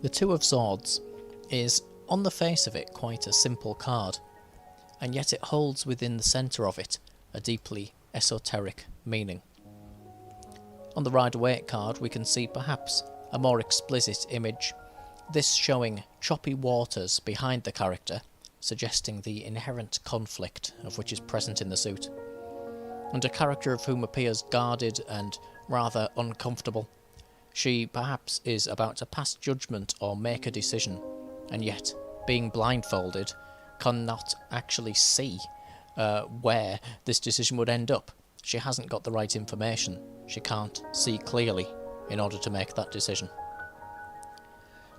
The Two of Swords is, on the face of it, quite a simple card, and yet it holds within the centre of it a deeply esoteric meaning. On the Rider-Waite card we can see perhaps a more explicit image, this showing choppy waters behind the character, suggesting the inherent conflict of which is present in the suit, and a character of whom appears guarded and rather uncomfortable. She perhaps is about to pass judgment or make a decision, and yet, being blindfolded, cannot actually see where this decision would end up. She hasn't got the right information. She can't see clearly in order to make that decision.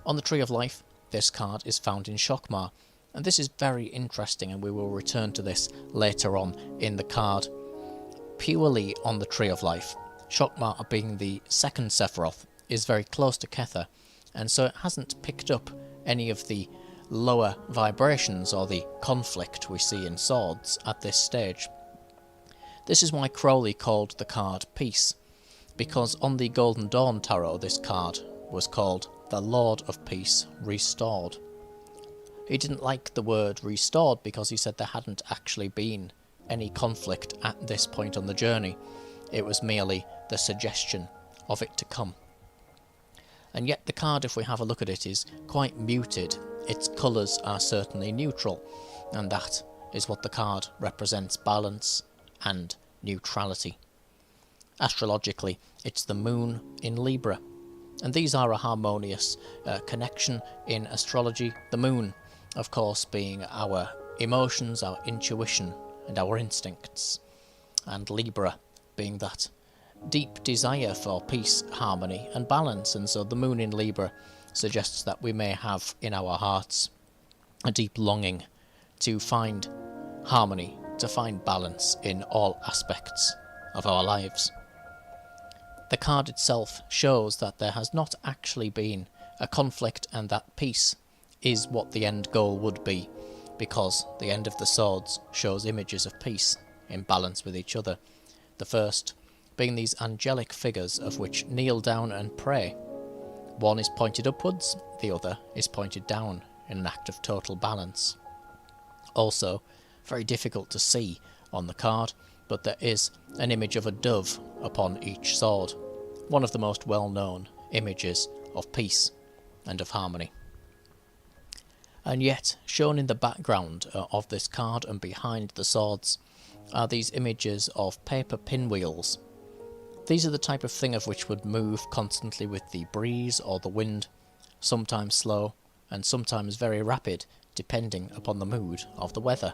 On the Tree of Life, this card is found in Shokmar, and this is very interesting, and we will return to this later on in the card. Purely on the Tree of Life, Shokmar, being the second Sephiroth, is very close to Kether, and so it hasn't picked up any of the lower vibrations or the conflict we see in Swords at this stage. This is why Crowley called the card Peace, because on the Golden Dawn Tarot this card was called the Lord of Peace Restored. He didn't like the word restored because he said there hadn't actually been any conflict at this point on the journey. It was merely the suggestion of it to come. And yet the card, if we have a look at it, is quite muted. Its colours are certainly neutral, and that is what the card represents: balance and neutrality. Astrologically, it's the moon in Libra, and these are a harmonious connection in astrology. The moon, of course, being our emotions, our intuition, and our instincts, and Libra being that deep desire for peace, harmony, and balance. And so the moon in Libra suggests that we may have in our hearts a deep longing to find harmony, to find balance in all aspects of our lives. The card itself shows that there has not actually been a conflict, and that peace is what the end goal would be, because the End of the Swords shows images of peace in balance with each other. The first being these angelic figures of which kneel down and pray. One is pointed upwards, the other is pointed down in an act of total balance. Also, very difficult to see on the card, but there is an image of a dove upon each sword, one of the most well-known images of peace and of harmony. And yet, shown in the background of this card and behind the swords are these images of paper pinwheels. These are the type of thing of which would move constantly with the breeze or the wind, sometimes slow and sometimes very rapid, depending upon the mood of the weather.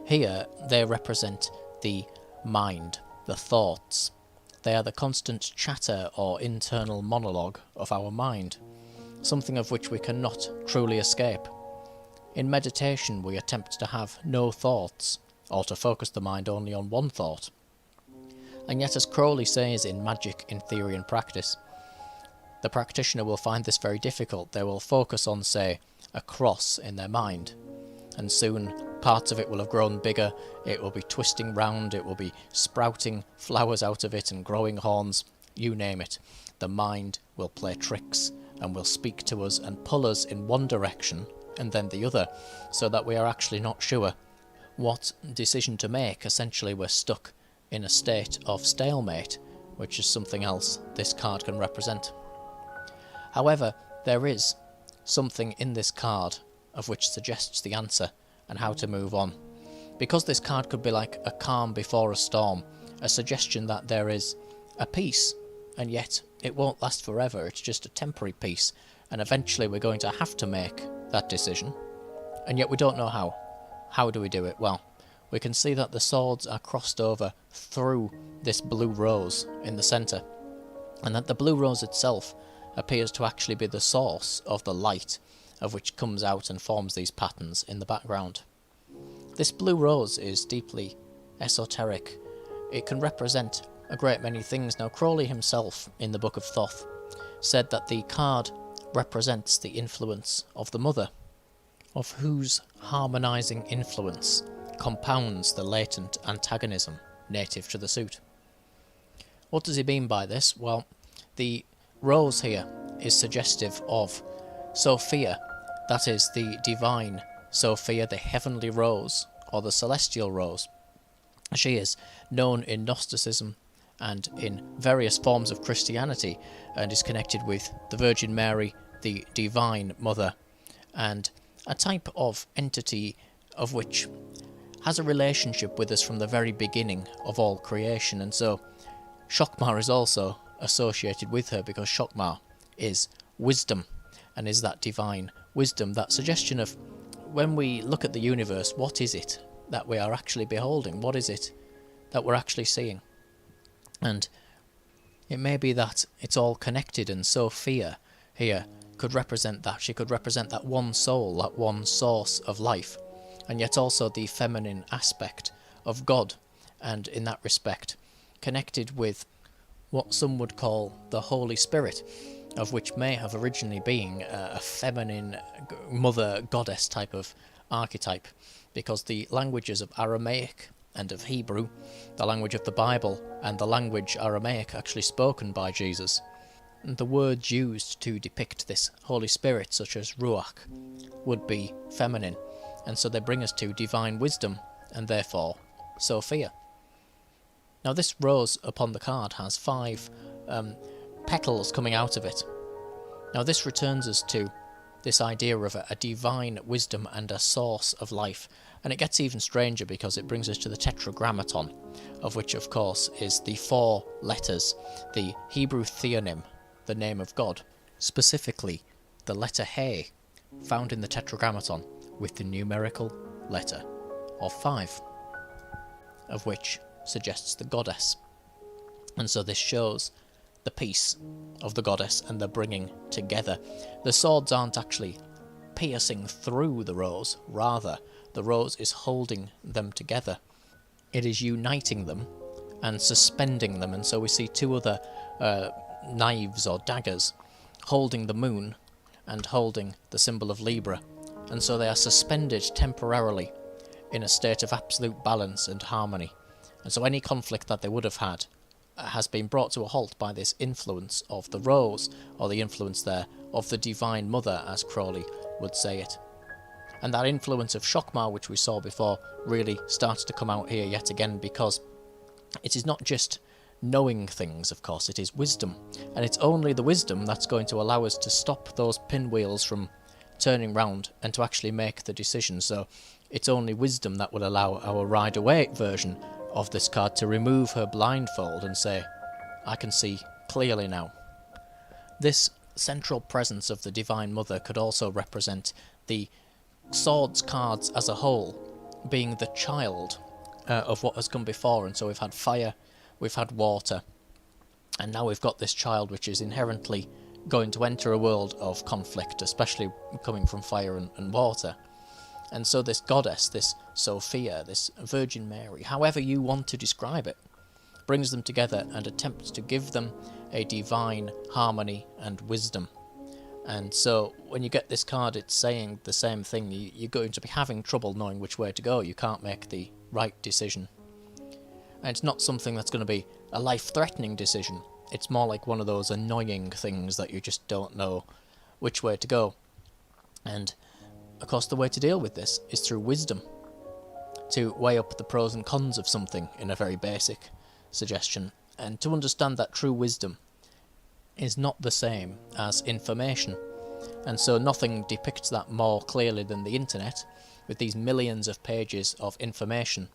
Here they represent the mind, the thoughts. They are the constant chatter or internal monologue of our mind, something of which we cannot truly escape. In meditation we attempt to have no thoughts, or to focus the mind only on one thought. And yet, as Crowley says in Magic in Theory and Practice, the practitioner will find this very difficult. They will focus on, say, a cross in their mind, and soon parts of it will have grown bigger, it will be twisting round, it will be sprouting flowers out of it and growing horns, you name it. The mind will play tricks and will speak to us and pull us in one direction and then the other, so that we are actually not sure what decision to make. Essentially, we're stuck in a state of stalemate, which is something else this card can represent. However, there is something in this card of which suggests the answer and how to move on. Because this card could be like a calm before a storm, a suggestion that there is a peace, and yet it won't last forever, it's just a temporary peace, and eventually we're going to have to make that decision, and yet we don't know how. How do we do it? Well, we can see that the swords are crossed over through this blue rose in the centre, and that the blue rose itself appears to actually be the source of the light of which comes out and forms these patterns in the background. This blue rose is deeply esoteric. It can represent a great many things. Now, Crowley himself, in the Book of Thoth, said that the card represents the influence of the mother, of whose harmonising influence compounds the latent antagonism native to the suit. What does he mean by this? Well, the rose here is suggestive of Sophia, that is the divine Sophia, the heavenly rose, or the celestial rose. She is known in Gnosticism and in various forms of Christianity, and is connected with the Virgin Mary, the Divine Mother, and a type of entity of which has a relationship with us from the very beginning of all creation. And so Shokmar is also associated with her, because Shokmar is wisdom, and is that divine wisdom, that suggestion of, when we look at the universe, what is it that we are actually beholding? What is it that we're actually seeing? And it may be that it's all connected, and Sophia here could represent that. She could represent that one soul, that one source of life, and yet also the feminine aspect of God, and in that respect connected with what some would call the Holy Spirit, of which may have originally been a feminine mother goddess type of archetype, because the languages of Aramaic and of Hebrew, the language of the Bible, and the language Aramaic actually spoken by Jesus, and the words used to depict this Holy Spirit, such as Ruach, would be feminine, and so they bring us to divine wisdom, and therefore Sophia. Now this rose upon the card has 5 petals coming out of it. Now this returns us to this idea of a divine wisdom and a source of life, and it gets even stranger because it brings us to the Tetragrammaton, of which of course is the 4 letters, the Hebrew theonym, the name of God, specifically the letter He, found in the Tetragrammaton with the numerical letter of 5, of which suggests the goddess. And so this shows the peace of the goddess and the bringing together. The swords aren't actually piercing through the rose, rather the rose is holding them together. It is uniting them and suspending them, and so we see 2 other knives or daggers holding the moon and holding the symbol of Libra, and so they are suspended temporarily in a state of absolute balance and harmony. And so any conflict that they would have had has been brought to a halt by this influence of the rose, or the influence there of the Divine Mother, as Crowley would say it. And that influence of Shokmar, which we saw before, really starts to come out here yet again, because it is not just knowing things, of course, it is wisdom. And it's only the wisdom that's going to allow us to stop those pinwheels from turning round and to actually make the decision. So it's only wisdom that will allow our Rider-Waite version of this card to remove her blindfold and say, I can see clearly now. This central presence of the Divine Mother could also represent the swords cards as a whole, being the child of what has come before. And so we've had fire, we've had water, and now we've got this child which is inherently going to enter a world of conflict, especially coming from fire and water. And so this goddess, this Sophia, this Virgin Mary, however you want to describe it, brings them together and attempts to give them a divine harmony and wisdom. And so when you get this card, it's saying the same thing. You're going to be having trouble knowing which way to go. You can't make the right decision. And it's not something that's going to be a life-threatening decision. It's more like one of those annoying things that you just don't know which way to go. And of course, the way to deal with this is through wisdom, to weigh up the pros and cons of something in a very basic suggestion, and to understand that true wisdom is not the same as information. And so nothing depicts that more clearly than the internet, with these millions of pages of information,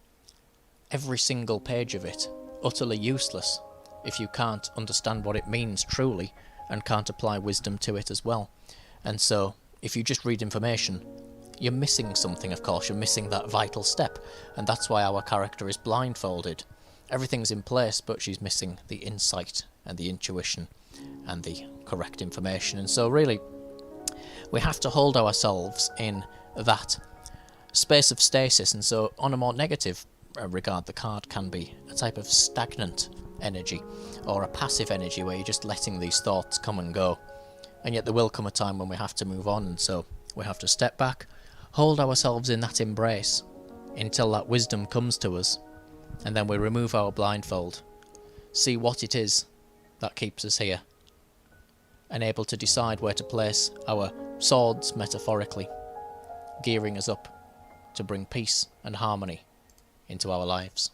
every single page of it utterly useless if you can't understand what it means truly and can't apply wisdom to it as well. And so if you just read information, you're missing something, of course. You're missing that vital step, and that's why our character is blindfolded. Everything's in place, but she's missing the insight and the intuition and the correct information. And so really, we have to hold ourselves in that space of stasis. And so on a more negative regard, the card can be a type of stagnant energy, or a passive energy where you're just letting these thoughts come and go. And yet there will come a time when we have to move on, and so we have to step back, hold ourselves in that embrace until that wisdom comes to us, and then we remove our blindfold, see what it is that keeps us here, and able to decide where to place our swords metaphorically, gearing us up to bring peace and harmony into our lives.